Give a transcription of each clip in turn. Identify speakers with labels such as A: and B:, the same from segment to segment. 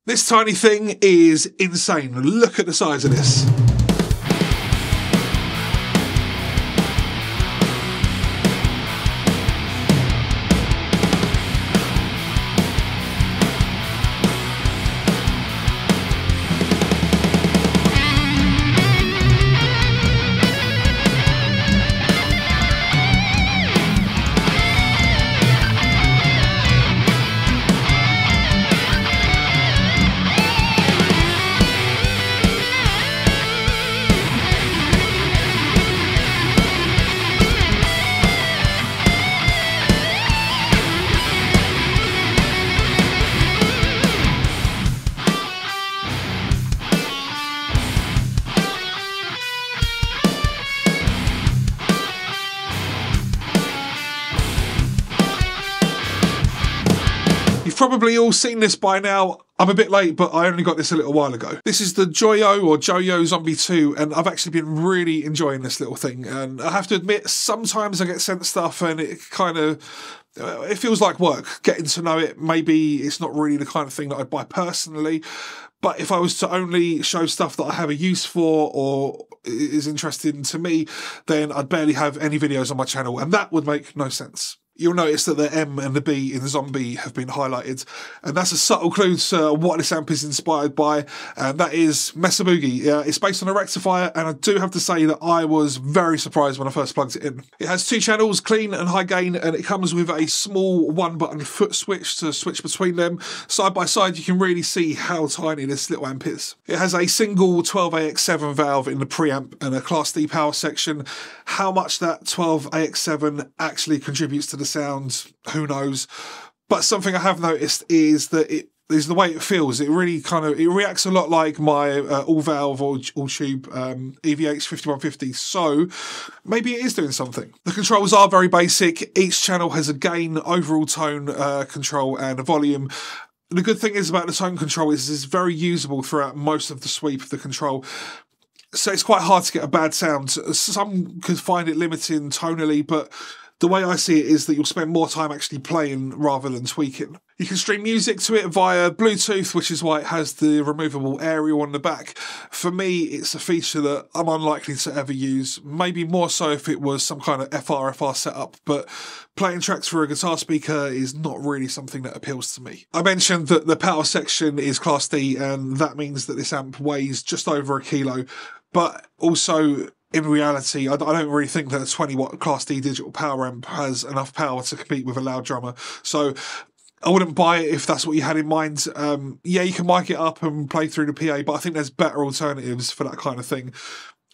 A: This tiny thing is insane. Look at the size of this. You've probably all seen this by now. I'm a bit late, but I only got this a little while ago. This is the Joyo or Joyo Zombie 2, and I've actually been really enjoying this little thing. And I have to admit, sometimes I get sent stuff and it kind of, it feels like work, getting to know it. Maybe it's not really the kind of thing that I'd buy personally, but if I was to only show stuff that I have a use for or is interesting to me, then I'd barely have any videos on my channel, and that would make no sense. You'll notice that the M and the B in Zombie have been highlighted, and that's a subtle clue to what this amp is inspired by, and that is Mesa Boogie. It's based on a rectifier, and I do have to say that I was very surprised when I first plugged it in. It has 2 channels, clean and high gain, and it comes with a small 1-button foot switch to switch between them. Side by side, you can really see how tiny this little amp is. It has a single 12AX7 valve in the preamp and a Class D power section. How much that 12AX7 actually contributes to the sound, who knows, but something I have noticed is that it is the way it feels. It really it reacts a lot like my all valve or all tube EVH 5150, so maybe it is doing something. The controls are very basic. Each channel has a gain, overall tone control and a volume. The good thing is about the tone control is it's very usable throughout most of the sweep of the control. So it's quite hard to get a bad sound. Some could find it limiting tonally, but the way I see it is that you'll spend more time actually playing rather than tweaking. You can stream music to it via Bluetooth, which is why it has the removable aerial on the back. For me, it's a feature that I'm unlikely to ever use, maybe more so if it was some kind of FR setup, but playing tracks through a guitar speaker is not really something that appeals to me. I mentioned that the power section is Class D, and that means that this amp weighs just over 1 kilo, but also in reality, I don't really think that a 20-watt Class D digital power amp has enough power to compete with a loud drummer. So I wouldn't buy it if that's what you had in mind. Yeah, you can mic it up and play through the PA, but I think there's better alternatives for that kind of thing.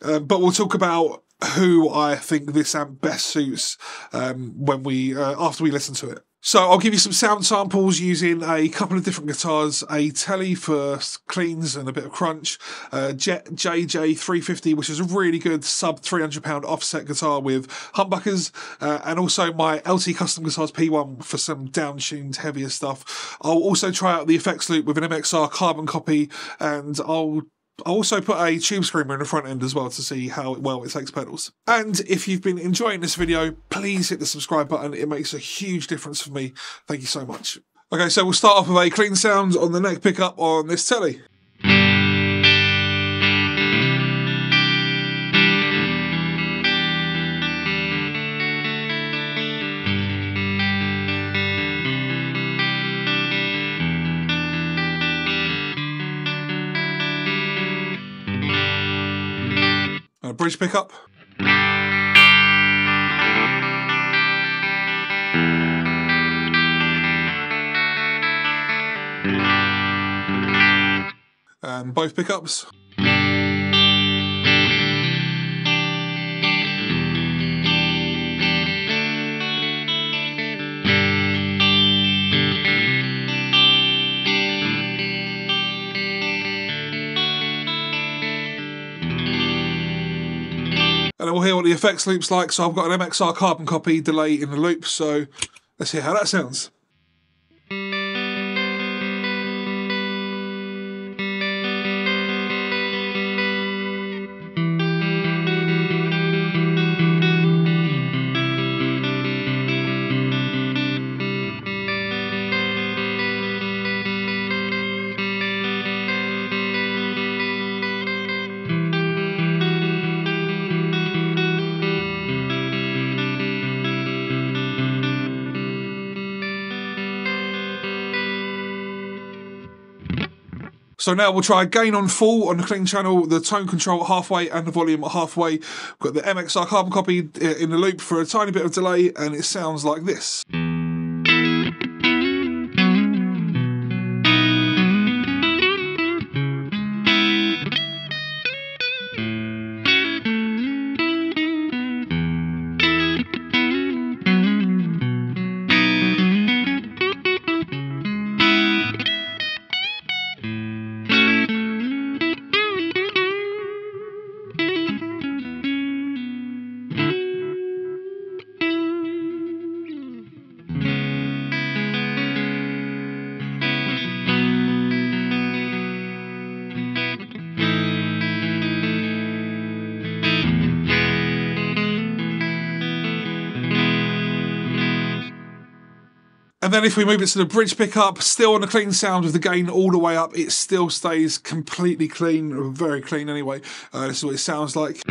A: But we'll talk about who I think this amp best suits when after we listen to it. So I'll give you some sound samples using a couple of different guitars, a Telly for cleans and a bit of crunch, Jet JJ350, which is a really good sub £300 offset guitar with humbuckers, and also my LT Custom Guitars P1 for some down-tuned heavier stuff. I'll also try out the effects loop with an MXR carbon copy, and I'll also put a tube screamer in the front end as well to see how well it takes pedals. And if you've been enjoying this video, please hit the subscribe button. It makes a huge difference for me. Thank you so much. Okay, so we'll start off with a clean sound on the neck pickup on this Telly. A bridge pickup. And both pickups. And then we'll hear what the effects loop's like. So I've got an MXR carbon copy delay in the loop, so let's hear how that sounds. So now we'll try gain on full on the clean channel, the tone control at halfway and the volume at halfway. We've got the MXR carbon copy in the loop for a tiny bit of delay, and it sounds like this. And then if we move it to the bridge pickup, still on the clean sound with the gain all the way up, it still stays completely clean, or very clean anyway. This is what it sounds like.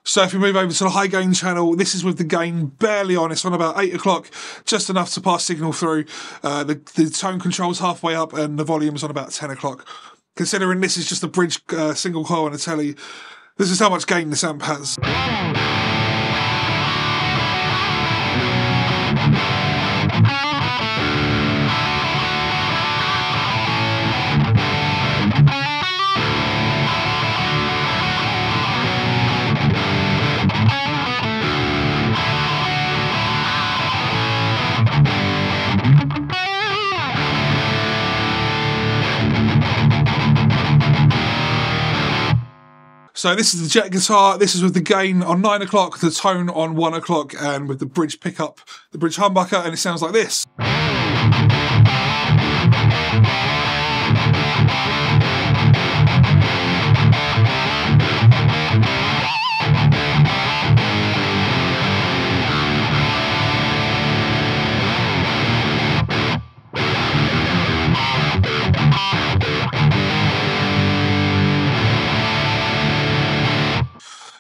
A: So if we move over to the high gain channel, this is with the gain barely on. It's on about 8 o'clock, just enough to pass signal through. The tone control's halfway up and the volume's on about 10 o'clock. Considering this is just a bridge single coil on a telly, this is how much gain this amp has. So this is the jet guitar, this is with the gain on 9 o'clock, the tone on 1 o'clock, and with the bridge pickup, the bridge humbucker, and it sounds like this.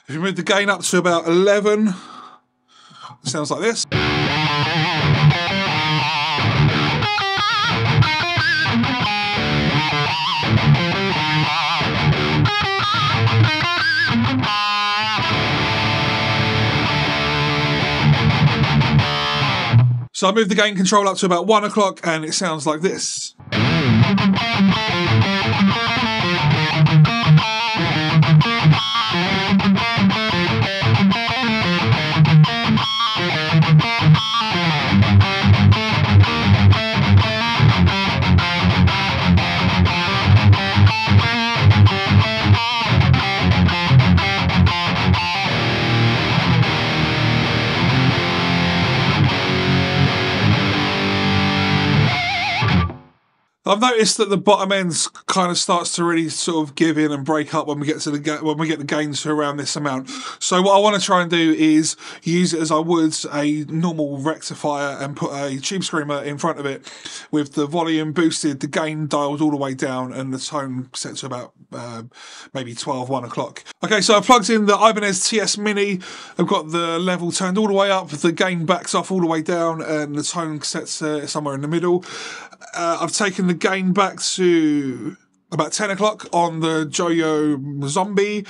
A: If you move the gain up to about 11, it sounds like this. So I move the gain control up to about 1 o'clock and it sounds like this. I've noticed that the bottom end kind of starts to really sort of give in and break up when we get to the gains to around this amount. So what I want to try and do is use it as I would a normal rectifier and put a tube screamer in front of it with the volume boosted, the gain dialed all the way down, and the tone set to about maybe 12, 1 o'clock. Okay, so I've plugged in the Ibanez TS Mini. I've got the level turned all the way up, the gain backs off all the way down, and the tone set somewhere in the middle. I've taken the gain back to about 10 o'clock on the Joyo Zombie,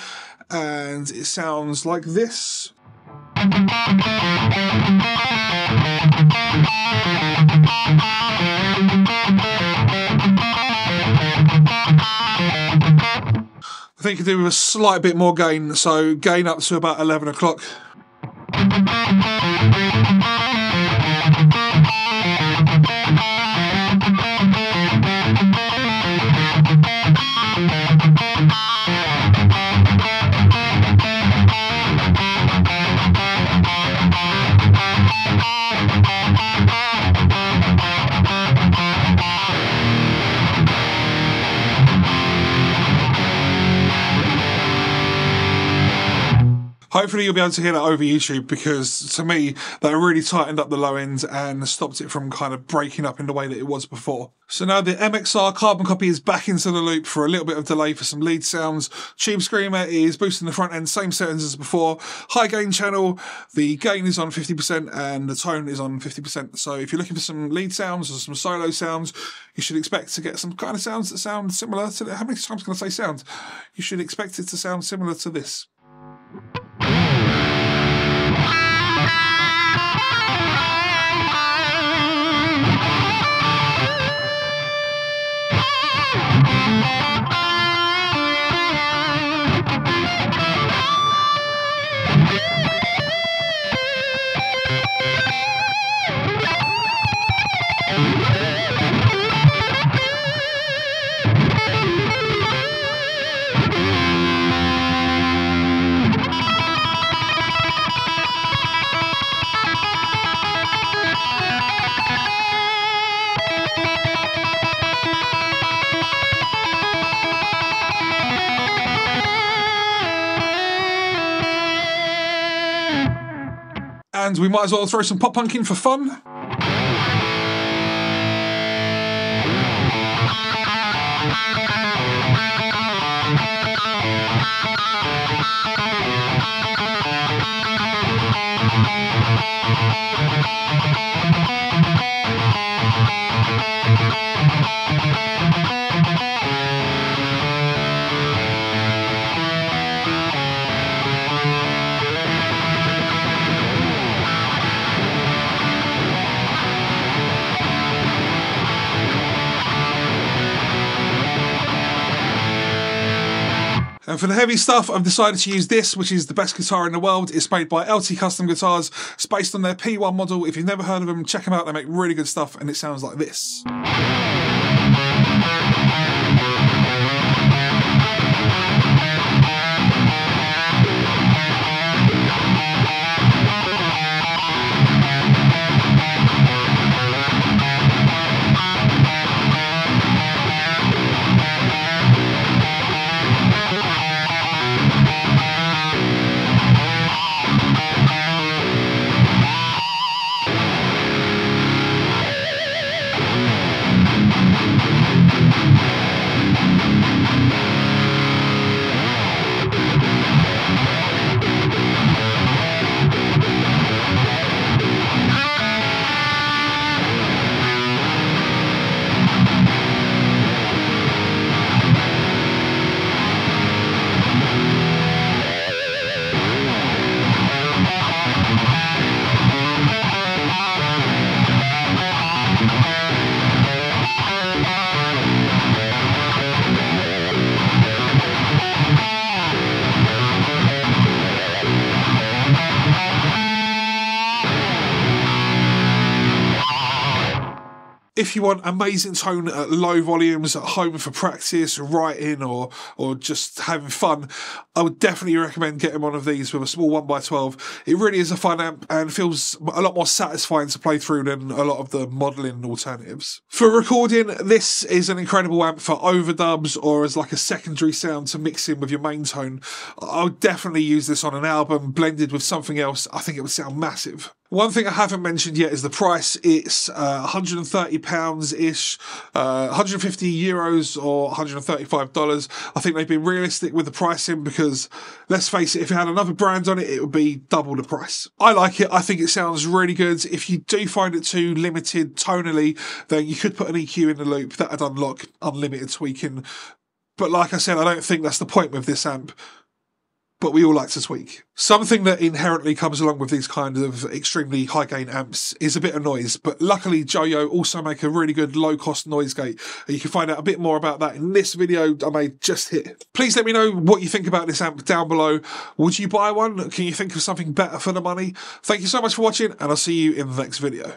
A: and it sounds like this. I think you could do with a slight bit more gain, so gain up to about 11 o'clock. Hopefully you'll be able to hear that over YouTube, because to me that really tightened up the low end and stopped it from kind of breaking up in the way that it was before. So now the MXR carbon copy is back into the loop for a little bit of delay for some lead sounds. Tube Screamer is boosting the front end, same settings as before. High gain channel, the gain is on 50% and the tone is on 50%. So if you're looking for some lead sounds or some solo sounds, you should expect to get some kind of sounds that sound similar to how many times can I say sound? You should expect it to sound similar to this. And we might as well throw some pop punk in for fun. And for the heavy stuff, I've decided to use this, which is the best guitar in the world. It's made by LT Custom Guitars. It's based on their P1 model. If you've never heard of them, check them out. They make really good stuff, and it sounds like this. If you want amazing tone at low volumes at home for practice, writing, or just having fun, I would definitely recommend getting one of these with a small 1x12. It really is a fun amp and feels a lot more satisfying to play through than a lot of the modelling alternatives. For recording, this is an incredible amp for overdubs or as like a secondary sound to mix in with your main tone. I would definitely use this on an album blended with something else. I think it would sound massive. One thing I haven't mentioned yet is the price. It's £130-ish, 150 euros or $135. I think they've been realistic with the pricing because, let's face it, if it had another brand on it, it would be double the price. I like it. I think it sounds really good. If you do find it too limited tonally, then you could put an EQ in the loop. That would unlock unlimited tweaking. But like I said, I don't think that's the point with this amp. But we all like to tweak. Something that inherently comes along with these kind of extremely high gain amps is a bit of noise, but luckily Joyo also make a really good low cost noise gate. You can find out a bit more about that in this video I made just here. Please let me know what you think about this amp down below. Would you buy one? Can you think of something better for the money? Thank you so much for watching, and I'll see you in the next video.